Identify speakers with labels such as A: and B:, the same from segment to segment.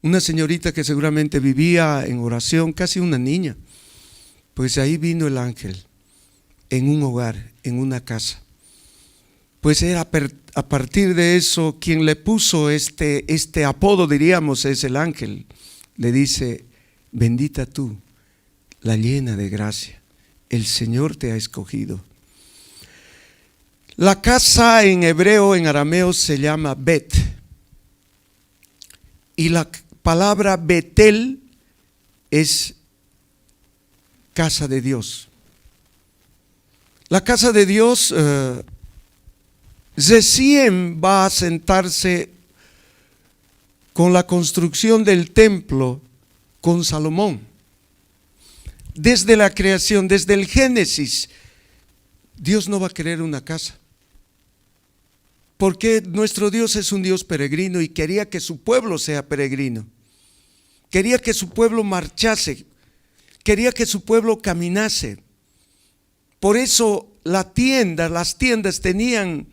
A: Una señorita que seguramente vivía en oración, casi una niña. Pues ahí vino el ángel, en un hogar, en una casa. Pues era a partir de eso, quien le puso este apodo, diríamos, es el ángel. Le dice: bendita tú, la llena de gracia, el Señor te ha escogido. La casa en hebreo, en arameo, se llama Bet. Y la palabra Betel es casa de Dios. La casa de Dios recién va a sentarse con la construcción del templo con Salomón. Desde la creación, desde el Génesis, Dios no va a querer una casa. Porque nuestro Dios es un Dios peregrino y quería que su pueblo sea peregrino. Quería que su pueblo marchase. Quería que su pueblo caminase. Por eso las tiendas tenían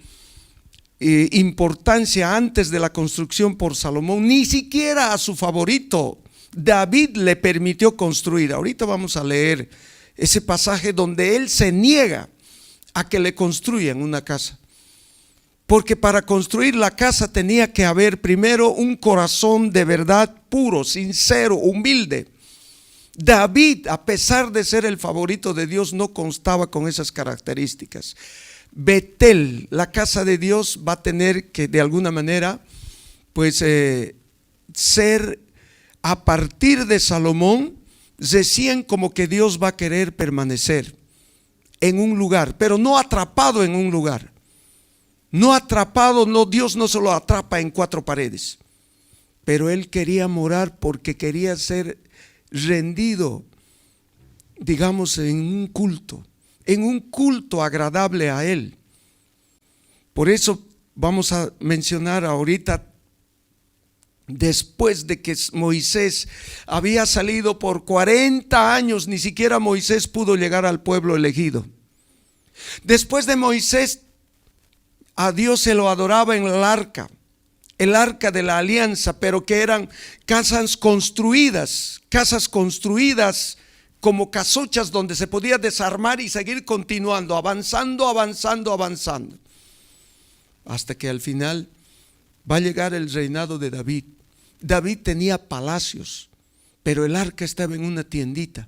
A: importancia antes de la construcción por Salomón. Ni siquiera a su favorito David le permitió construir. Ahorita vamos a leer ese pasaje donde él se niega a que le construyan una casa. Porque para construir la casa tenía que haber primero un corazón de verdad puro, sincero, humilde. David, a pesar de ser el favorito de Dios, no constaba con esas características. Betel, la casa de Dios, va a tener que de alguna manera pues ser a partir de Salomón, recién como que Dios va a querer permanecer en un lugar, pero no atrapado en un lugar. No atrapado, no, Dios no se lo atrapa en cuatro paredes, pero él quería morar porque quería ser rendido, digamos, en un culto agradable a él. Por eso vamos a mencionar ahorita, después de que Moisés había salido por 40 años, ni siquiera Moisés pudo llegar al pueblo elegido. Después de Moisés, a Dios se lo adoraba en el arca de la alianza, pero que eran casas construidas como casuchas donde se podía desarmar y seguir continuando, avanzando, hasta que al final va a llegar el reinado de David. David tenía palacios, pero el arca estaba en una tiendita.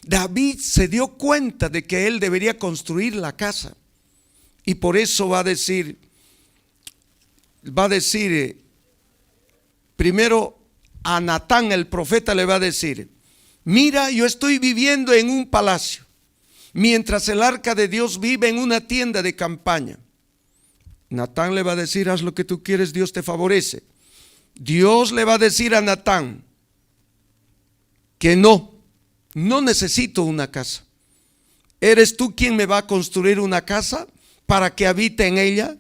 A: David se dio cuenta de que él debería construir la casa. Y por eso va a decir primero a Natán el profeta le va a decir: mira, yo estoy viviendo en un palacio, mientras el arca de Dios vive en una tienda de campaña. Natán le va a decir: haz lo que tú quieres, Dios te favorece. Dios le va a decir a Natán que no necesito una casa. ¿Eres tú quien me va a construir una casa para que habite en ella?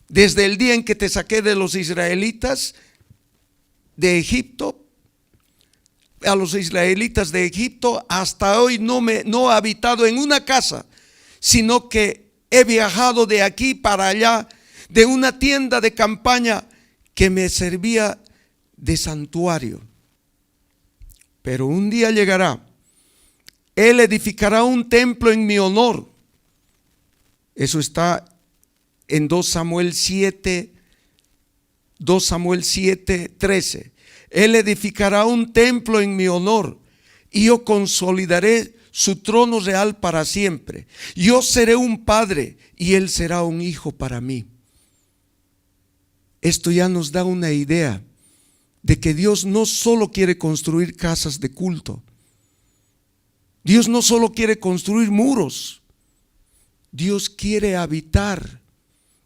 A: Desde el día en que te saqué de los israelitas de Egipto, a los israelitas de Egipto, hasta hoy no he habitado en una casa, sino que he viajado de aquí para allá, de una tienda de campaña que me servía de santuario. Pero un día llegará, Él edificará un templo en mi honor. Eso está en 2 Samuel 7, 13. Él edificará un templo en mi honor y yo consolidaré su trono real para siempre. Yo seré un padre y él será un hijo para mí. Esto ya nos da una idea de que Dios no solo quiere construir casas de culto. Dios no solo quiere construir muros. Dios quiere habitar,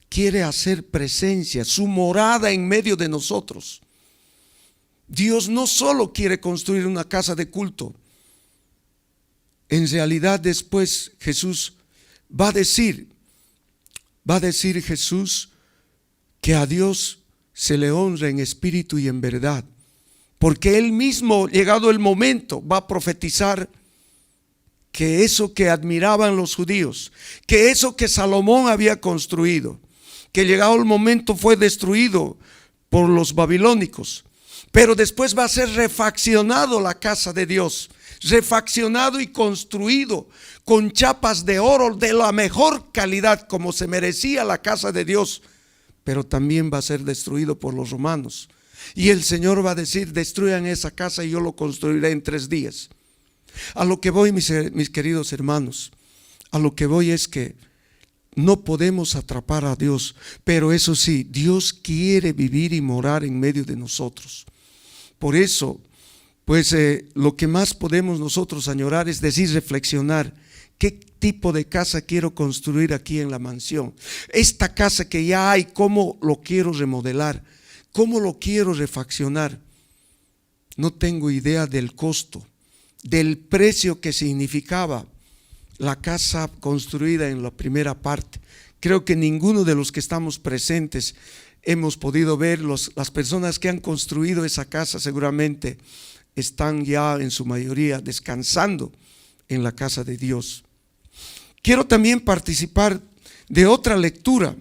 A: quiere hacer presencia, su morada en medio de nosotros. Dios no solo quiere construir una casa de culto. En realidad después Jesús va a decir Jesús que a Dios se le honra en espíritu y en verdad, porque Él mismo, llegado el momento, va a profetizar que eso que admiraban los judíos, que eso que Salomón había construido, que llegado el momento fue destruido por los babilónicos, pero después va a ser refaccionado la casa de Dios, refaccionado y construido con chapas de oro de la mejor calidad, como se merecía la casa de Dios, pero también va a ser destruido por los romanos. Y el Señor va a decir: destruyan esa casa y yo lo construiré en 3 días. A lo que voy, mis queridos hermanos, a lo que voy es que no podemos atrapar a Dios, pero eso sí, Dios quiere vivir y morar en medio de nosotros. Por eso, pues lo que más podemos nosotros añorar es decir, reflexionar: ¿qué tipo de casa quiero construir aquí en la mansión? Esta casa que ya hay, ¿cómo lo quiero remodelar? ¿Cómo lo quiero refaccionar? No tengo idea del costo, del precio que significaba la casa construida en la primera parte. Creo que ninguno de los que estamos presentes hemos podido ver. Las personas que han construido esa casa seguramente están ya en su mayoría descansando en la casa de Dios. Quiero también participar de otra lectura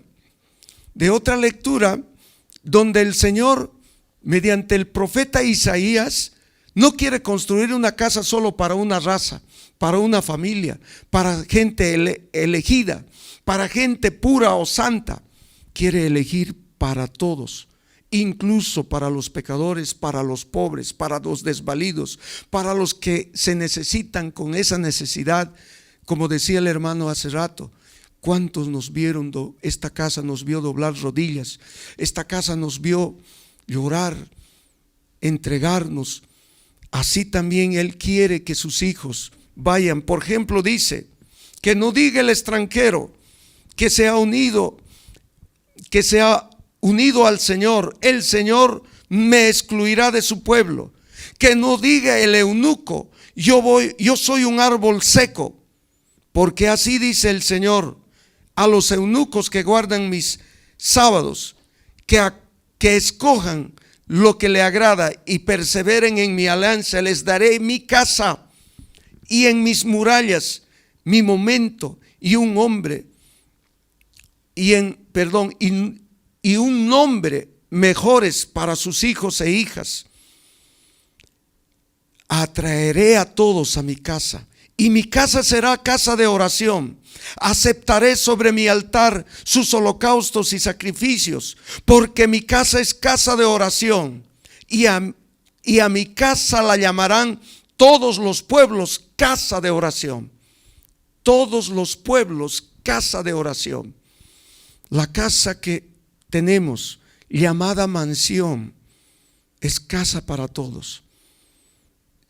A: donde el Señor, mediante el profeta Isaías, no quiere construir una casa solo para una raza, para una familia, para gente elegida, para gente pura o santa. Quiere elegir para todos, incluso para los pecadores, para los pobres, para los desvalidos, para los que se necesitan con esa necesidad. Como decía el hermano hace rato, ¿cuántos nos vieron? Esta casa nos vio doblar rodillas, esta casa nos vio llorar, entregarnos. Así también Él quiere que sus hijos vayan. Por ejemplo, dice: que no diga el extranjero que se ha unido al Señor, el Señor me excluirá de su pueblo. Que no diga el eunuco: yo soy un árbol seco. Porque así dice el Señor a los eunucos que guardan mis sábados, que escojan lo que le agrada y perseveren en mi alianza. Les daré mi casa y en mis murallas mi momento y un hombre y un nombre mejores para sus hijos e hijas. Atraeré a todos a mi casa, y mi casa será casa de oración. Aceptaré sobre mi altar sus holocaustos y sacrificios, porque mi casa es casa de oración, y a mi casa la llamarán todos los pueblos casa de oración. Todos los pueblos casa de oración. La casa que tenemos, llamada mansión, es casa para todos.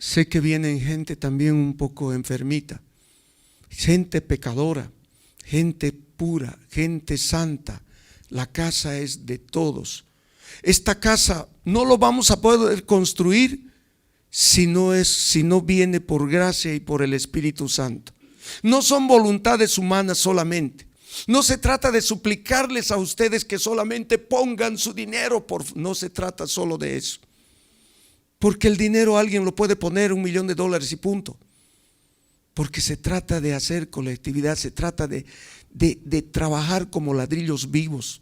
A: Sé que viene gente también un poco enfermita, gente pecadora, gente pura, gente santa. La casa es de todos. Esta casa no lo vamos a poder construir si no viene por gracia y por el Espíritu Santo. No son voluntades humanas solamente. No se trata de suplicarles a ustedes que solamente pongan su dinero. No se trata solo de eso. Porque el dinero alguien lo puede poner, $1,000,000 y punto. Porque se trata de hacer colectividad, se trata de trabajar como ladrillos vivos.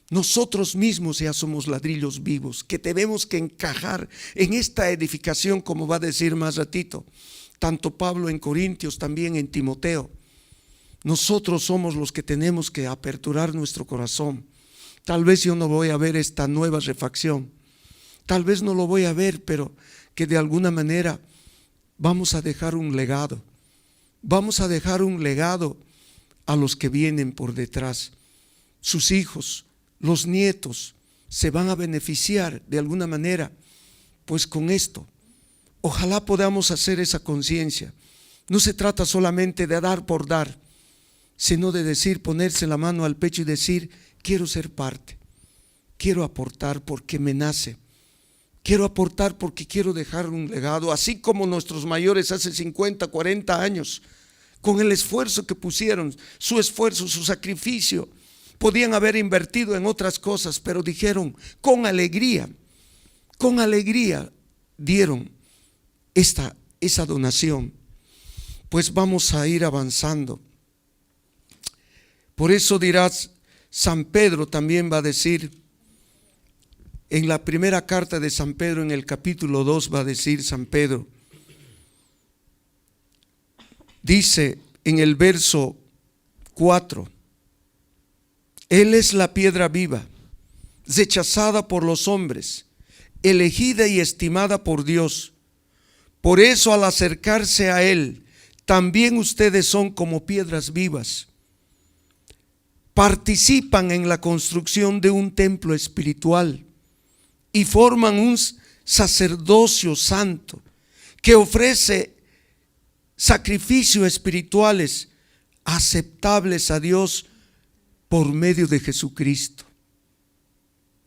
A: Nosotros mismos ya somos ladrillos vivos que tenemos que encajar en esta edificación, como va a decir más ratito, tanto Pablo en Corintios, también en Timoteo. Nosotros somos los que tenemos que aperturar nuestro corazón. Tal vez yo no voy a ver esta nueva refacción, tal vez no lo voy a ver, pero que de alguna manera vamos a dejar un legado. Vamos a dejar un legado a los que vienen por detrás. Sus hijos, los nietos se van a beneficiar de alguna manera pues con esto. Ojalá podamos hacer esa conciencia. No se trata solamente de dar por dar, sino de decir, ponerse la mano al pecho y decir: quiero ser parte, quiero aportar porque me nace, quiero aportar porque quiero dejar un legado, así como nuestros mayores hace 50, 40 años, con el esfuerzo que pusieron, su esfuerzo, su sacrificio. Podían haber invertido en otras cosas, pero dijeron con alegría dieron esa donación. Pues vamos a ir avanzando. Por eso dirás, San Pedro también va a decir En la primera carta de San Pedro, en el capítulo 2, va a decir San Pedro, dice en el verso 4, Él es la piedra viva, rechazada por los hombres, elegida y estimada por Dios. Por eso, al acercarse a Él, también ustedes son como piedras vivas. Participan en la construcción de un templo espiritual y forman un sacerdocio santo que ofrece sacrificios espirituales aceptables a Dios por medio de Jesucristo.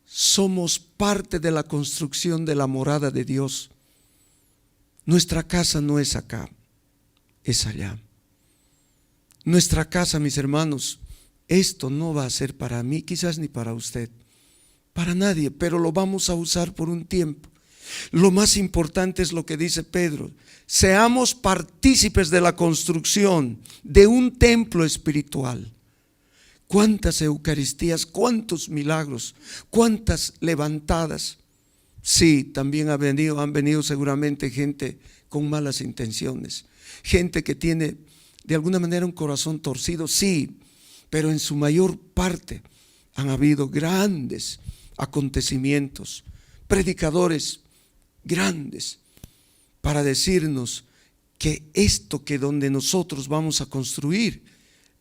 A: Somos parte de la construcción de la morada de Dios. Nuestra casa no es acá, es allá. Nuestra casa, mis hermanos, esto no va a ser para mí, quizás ni para usted, para nadie, pero lo vamos a usar por un tiempo. Lo más importante es lo que dice Pedro: seamos partícipes de la construcción de un templo espiritual. Cuántas eucaristías, cuántos milagros, cuántas levantadas. Sí, también han venido seguramente gente con malas intenciones, gente que tiene de alguna manera un corazón torcido, sí, pero en su mayor parte han habido grandes acontecimientos, predicadores grandes, para decirnos que esto que donde nosotros vamos a construir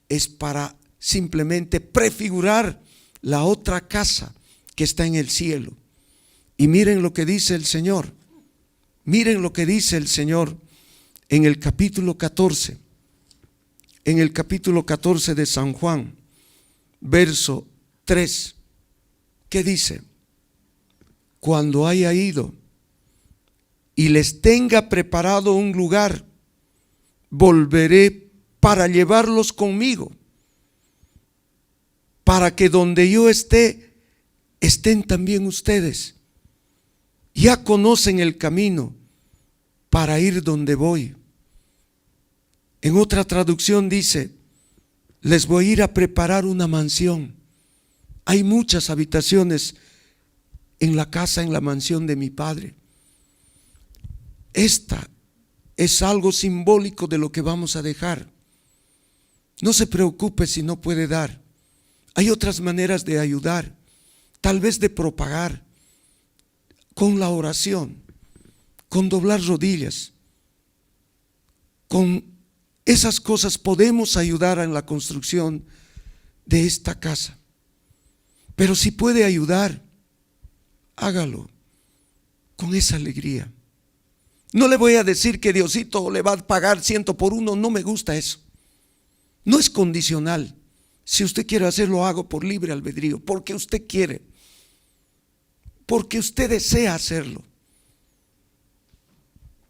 A: es para simplemente prefigurar la otra casa que está en el cielo. Y miren lo que dice el Señor, miren lo que dice el Señor en el capítulo 14, en el capítulo 14 de San Juan, verso 3, ¿qué dice? Cuando haya ido y les tenga preparado un lugar, volveré para llevarlos conmigo, para que donde yo esté, estén también ustedes. Ya conocen el camino para ir donde voy. En otra traducción dice: les voy a ir a preparar una mansión. Hay muchas habitaciones en la casa, en la mansión de mi Padre. Esta es algo simbólico de lo que vamos a dejar. No se preocupe si no puede dar. Hay otras maneras de ayudar, tal vez de propagar, con la oración, con doblar rodillas. Con esas cosas podemos ayudar en la construcción de esta casa. Pero si puede ayudar, hágalo con esa alegría. No le voy a decir que Diosito le va a pagar 100 por 1, no me gusta eso. No es condicional. Si usted quiere hacerlo, hago por libre albedrío, porque usted quiere, porque usted desea hacerlo.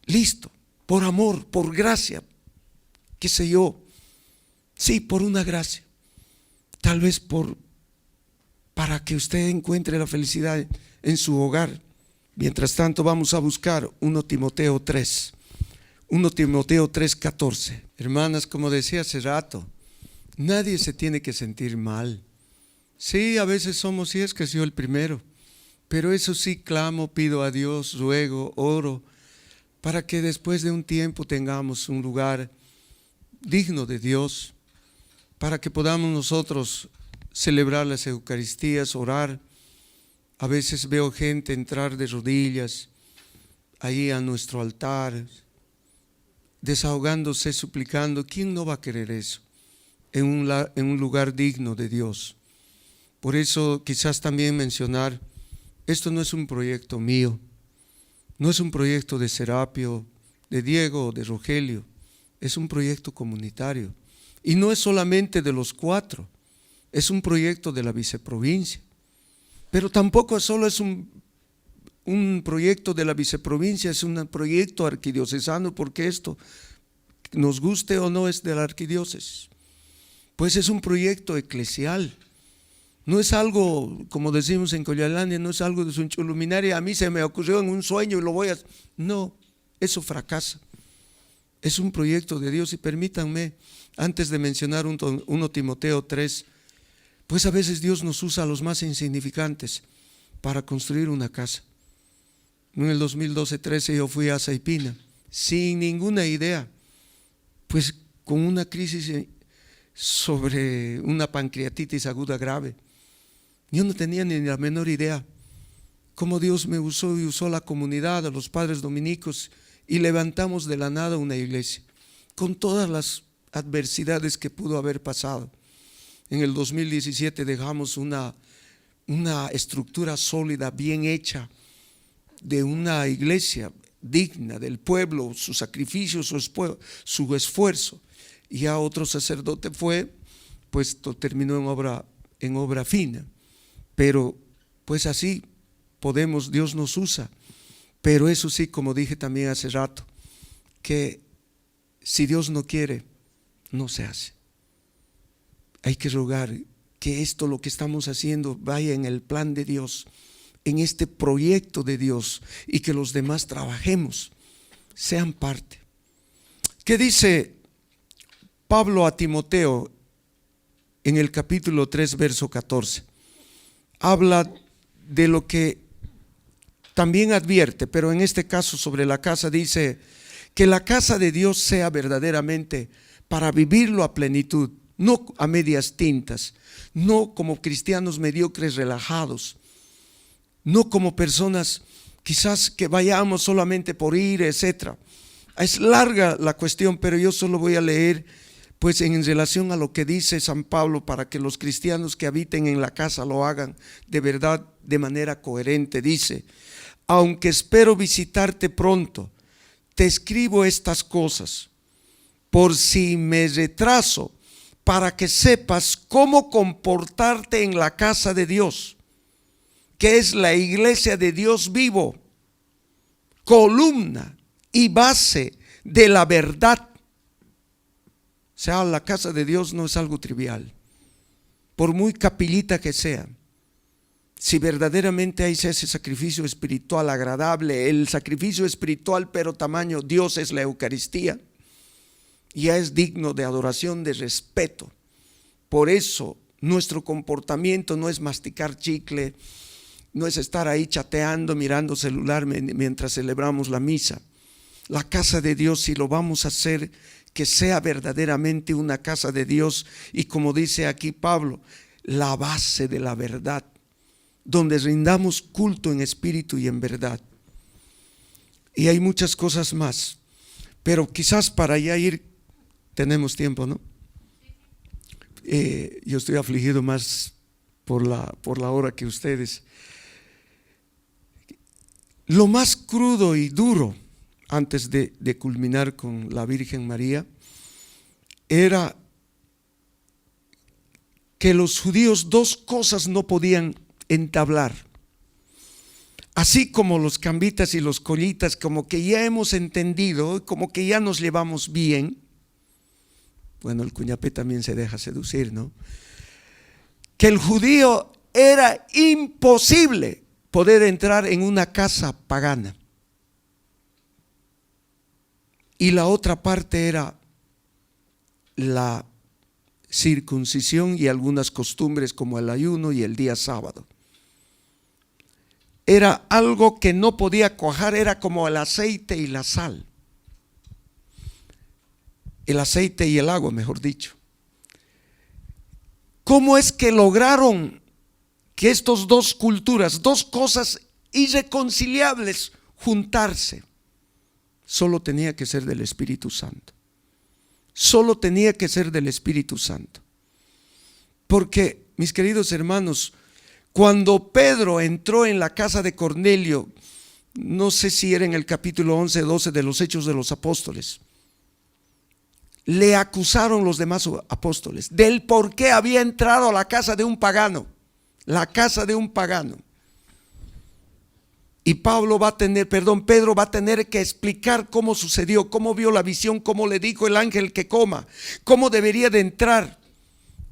A: Listo, por amor, por gracia, qué sé yo. Sí, por una gracia. Tal vez para que usted encuentre la felicidad en su hogar. Mientras tanto, vamos a buscar 1 Timoteo 3, 1 Timoteo 3:14. Hermanas, como decía hace rato, nadie se tiene que sentir mal. Sí, a veces somos, y es que soy el primero, pero eso sí, clamo, pido a Dios, ruego, oro, para que después de un tiempo tengamos un lugar digno de Dios, para que podamos nosotros celebrar las Eucaristías, orar. A veces veo gente entrar de rodillas ahí a nuestro altar, desahogándose, suplicando. ¿Quién no va a querer eso en un lugar digno de Dios? Por eso quizás también mencionar, esto no es un proyecto mío, no es un proyecto de Serapio, de Diego o de Rogelio, es un proyecto comunitario. Y no es solamente de los 4, es un proyecto de la viceprovincia. Pero tampoco solo es un proyecto de la viceprovincia, es un proyecto arquidiocesano, porque esto, nos guste o no, es de la arquidiócesis. Pues es un proyecto eclesial. No es algo, como decimos en Coyalandia, no es algo de su luminaria. A mí se me ocurrió en un sueño y lo voy a... No, eso fracasa. Es un proyecto de Dios. Y permítanme, antes de mencionar 1 Timoteo 3, pues a veces Dios nos usa a los más insignificantes para construir una casa. En el 2012-13 yo fui a Saipina sin ninguna idea, pues con una crisis sobre una pancreatitis aguda grave. Yo no tenía ni la menor idea cómo Dios me usó y usó la comunidad, a los padres dominicos, y levantamos de la nada una iglesia con todas las adversidades que pudo haber pasado. En el 2017 dejamos una estructura sólida, bien hecha, de una iglesia digna del pueblo, su sacrificio, su esfuerzo. Y ya otro sacerdote fue, pues terminó en obra fina. Pero pues así podemos, Dios nos usa. Pero eso sí, como dije también hace rato, que si Dios no quiere, no se hace. Hay que rogar que esto, lo que estamos haciendo, vaya en el plan de Dios, en este proyecto de Dios, y que los demás trabajemos, sean parte. ¿Qué dice Pablo a Timoteo en el capítulo 3, verso 14? Habla de lo que también advierte, pero en este caso sobre la casa, dice que la casa de Dios sea verdaderamente para vivirlo a plenitud, no a medias tintas, no como cristianos mediocres relajados, no como personas quizás que vayamos solamente por ir, etcétera. Es larga la cuestión, pero yo solo voy a leer pues en relación a lo que dice San Pablo, para que los cristianos que habiten en la casa lo hagan de verdad, de manera coherente. Dice: aunque espero visitarte pronto, te escribo estas cosas por si me retraso, para que sepas cómo comportarte en la casa de Dios, que es la iglesia de Dios vivo, columna y base de la verdad. O sea, la casa de Dios no es algo trivial, por muy capillita que sea. Si verdaderamente hay ese sacrificio espiritual agradable, el sacrificio espiritual pero tamaño Dios, es la Eucaristía, ya es digno de adoración, de respeto. Por eso nuestro comportamiento no es masticar chicle, no es estar ahí chateando, mirando celular mientras celebramos la misa. La casa de Dios, si lo vamos a hacer, que sea verdaderamente una casa de Dios, y como dice aquí Pablo, la base de la verdad, donde rindamos culto en espíritu y en verdad. Y hay muchas cosas más, pero quizás para ya ir, tenemos tiempo, ¿no? Yo estoy afligido más por la hora que ustedes. Lo más crudo y duro, antes de culminar con la Virgen María, era que los judíos dos cosas no podían entablar. Así como los cambitas y los collitas, como que ya hemos entendido, como que ya nos llevamos bien. Bueno, el cuñapé también se deja seducir, ¿no? Que el judío era imposible poder entrar en una casa pagana. Y la otra parte era la circuncisión y algunas costumbres como el ayuno y el día sábado. Era algo que no podía cuajar, era como el aceite y la sal. El aceite y el agua, mejor dicho. ¿Cómo es que lograron que estas dos culturas, dos cosas irreconciliables, juntarse? Solo tenía que ser del Espíritu Santo. Solo tenía que ser del Espíritu Santo. Porque, mis queridos hermanos, cuando Pedro entró en la casa de Cornelio, no sé si era en el capítulo 11, 12 de los Hechos de los Apóstoles, le acusaron los demás apóstoles del por qué había entrado a la casa de un pagano, la casa de un pagano. Y Pedro va a tener que explicar cómo sucedió, cómo vio la visión, cómo le dijo el ángel que coma, cómo debería de entrar.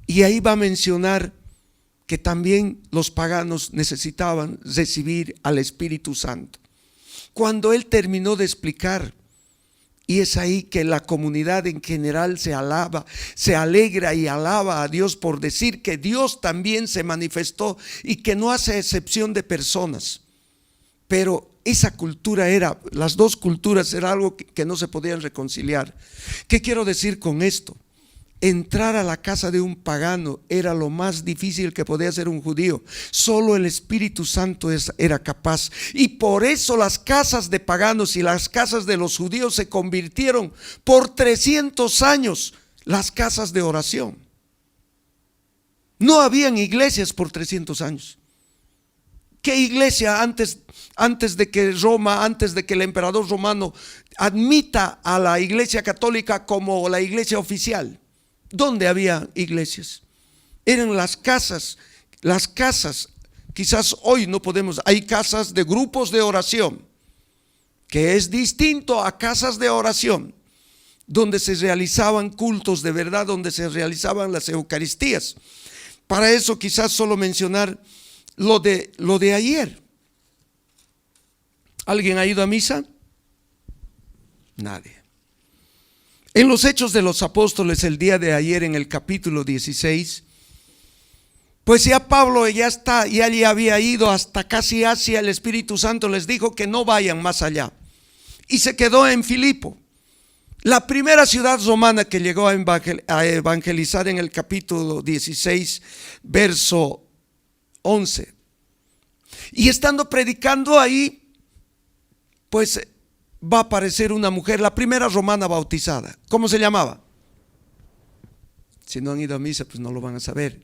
A: Y ahí va a mencionar que también los paganos necesitaban recibir al Espíritu Santo. Cuando él terminó de explicar Y es ahí que la comunidad en general se alaba, se alegra y alaba a Dios por decir que Dios también se manifestó y que no hace excepción de personas. Pero esa cultura era, las dos culturas era algo que no se podían reconciliar. ¿Qué quiero decir con esto? Entrar a la casa de un pagano era lo más difícil que podía hacer un judío. Solo el Espíritu Santo era capaz. Y por eso las casas de paganos y las casas de los judíos se convirtieron por 300 años las casas de oración. No habían iglesias por 300 años. ¿Qué iglesia antes de que Roma, antes de que el emperador romano admita a la iglesia católica como la iglesia oficial? ¿Dónde había iglesias? Eran las casas, quizás hoy no podemos, hay casas de grupos de oración, que es distinto a casas de oración, donde se realizaban cultos de verdad, donde se realizaban las Eucaristías. Para eso quizás solo mencionar lo de ayer. ¿Alguien ha ido a misa? Nadie. En los Hechos de los Apóstoles, el día de ayer, en el capítulo 16, pues ya Pablo ya había ido hasta casi Asia. El Espíritu Santo les dijo que no vayan más allá y se quedó en Filipo, la primera ciudad romana que llegó a evangelizar, en el capítulo 16, verso 11. Y estando predicando ahí, pues va a aparecer una mujer, la primera romana bautizada. ¿Cómo se llamaba? Si no han ido a misa, pues no lo van a saber.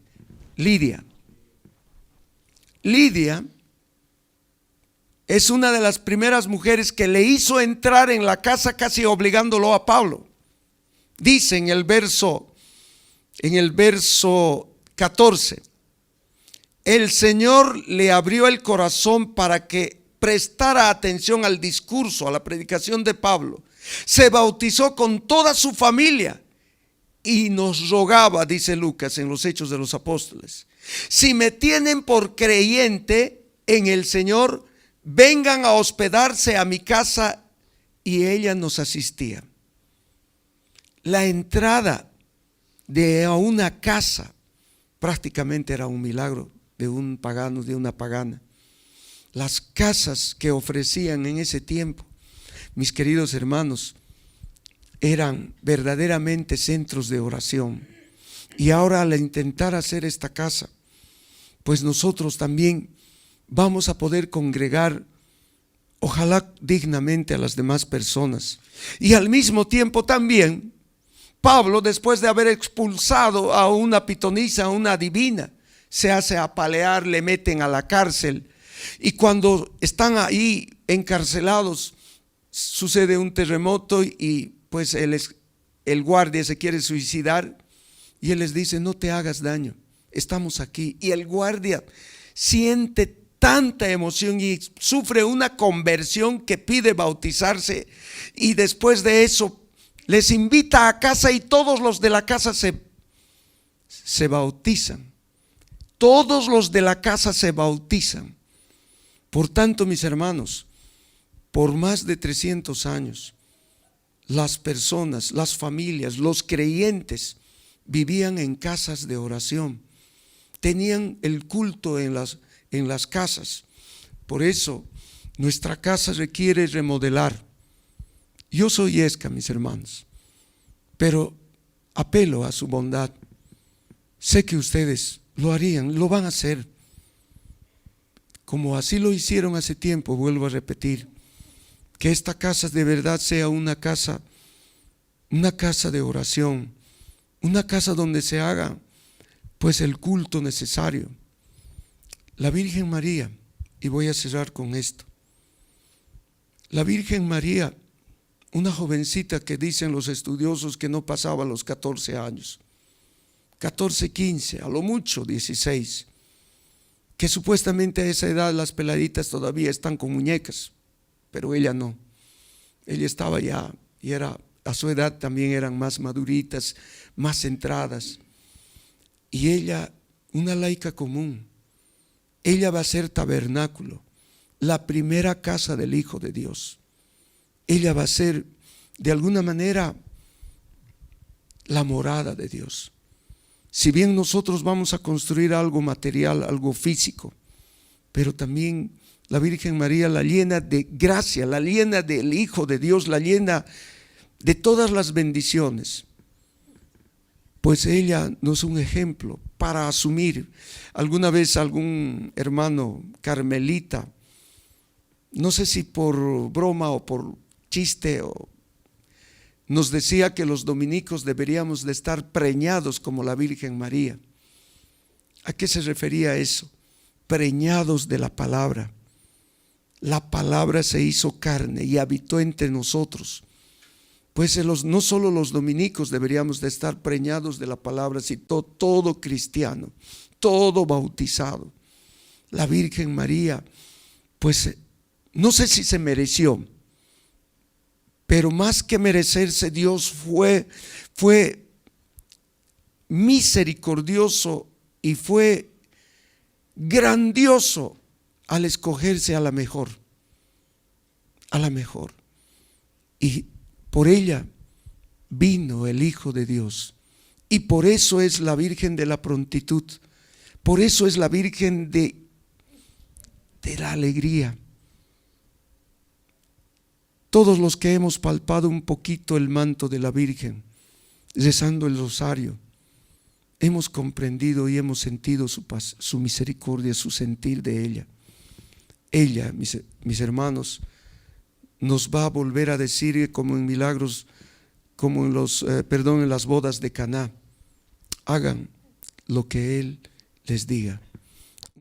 A: Lidia. Lidia es una de las primeras mujeres que le hizo entrar en la casa, casi obligándolo a Pablo. Dice en el verso 14: el Señor le abrió el corazón para que prestara atención al discurso, a la predicación de Pablo. Se bautizó con toda su familia y nos rogaba, dice Lucas en los Hechos de los Apóstoles: si me tienen por creyente en el Señor, vengan a hospedarse a mi casa. Y ella nos asistía. La entrada de a una casa prácticamente era un milagro de un pagano, de una pagana. Las casas que ofrecían en ese tiempo, mis queridos hermanos, eran verdaderamente centros de oración. Y ahora, al intentar hacer esta casa, pues nosotros también vamos a poder congregar, ojalá dignamente, a las demás personas. Y al mismo tiempo también, Pablo, después de haber expulsado a una pitonisa, a una adivina, se hace apalear, le meten a la cárcel. Y cuando están ahí encarcelados, sucede un terremoto y pues el guardia se quiere suicidar y él les dice: no te hagas daño, estamos aquí. Y el guardia siente tanta emoción y sufre una conversión que pide bautizarse, y después de eso les invita a casa y todos los de la casa se bautizan. Todos los de la casa se bautizan. Por tanto, mis hermanos, por más de 300 años, las personas, las familias, los creyentes vivían en casas de oración. Tenían el culto en las casas. Por eso, nuestra casa requiere remodelar. Yo soy Esca, mis hermanos, pero apelo a su bondad. Sé que ustedes lo harían, lo van a hacer. Como así lo hicieron hace tiempo, vuelvo a repetir, que esta casa de verdad sea una casa de oración, una casa donde se haga pues el culto necesario. La Virgen María, y voy a cerrar con esto, la Virgen María, una jovencita que dicen los estudiosos que no pasaba los 14 años, 14, 15, a lo mucho 16, que supuestamente a esa edad las peladitas todavía están con muñecas, pero ella no. Ella estaba ya, y a su edad también eran más maduritas, más centradas. Y ella, una laica común, ella va a ser tabernáculo, la primera casa del Hijo de Dios. Ella va a ser, de alguna manera la morada de Dios. Si bien nosotros vamos a construir algo material, algo físico, pero también la Virgen María la llena de gracia, la llena del Hijo de Dios, la llena de todas las bendiciones. Pues ella nos es un ejemplo para asumir. Alguna vez algún hermano carmelita, no sé si por broma o por chiste, nos decía que los dominicos deberíamos de estar preñados como la Virgen María. ¿A qué se refería eso? Preñados de la palabra. La palabra se hizo carne y habitó entre nosotros. Pues no solo los dominicos deberíamos de estar preñados de la palabra, sino todo cristiano, todo bautizado. La Virgen María, pues no sé si se mereció, pero más que merecerse, Dios fue misericordioso y fue grandioso al escogerse a la mejor. Y por ella vino el Hijo de Dios. Y por eso es la Virgen de la prontitud. Por eso es la Virgen de la alegría. Todos los que hemos palpado un poquito el manto de la Virgen, rezando el rosario, hemos comprendido y hemos sentido su paz, su misericordia, su sentir de ella. Ella, mis hermanos, nos va a volver a decir como en milagros, como en las bodas de Caná: hagan lo que Él les diga.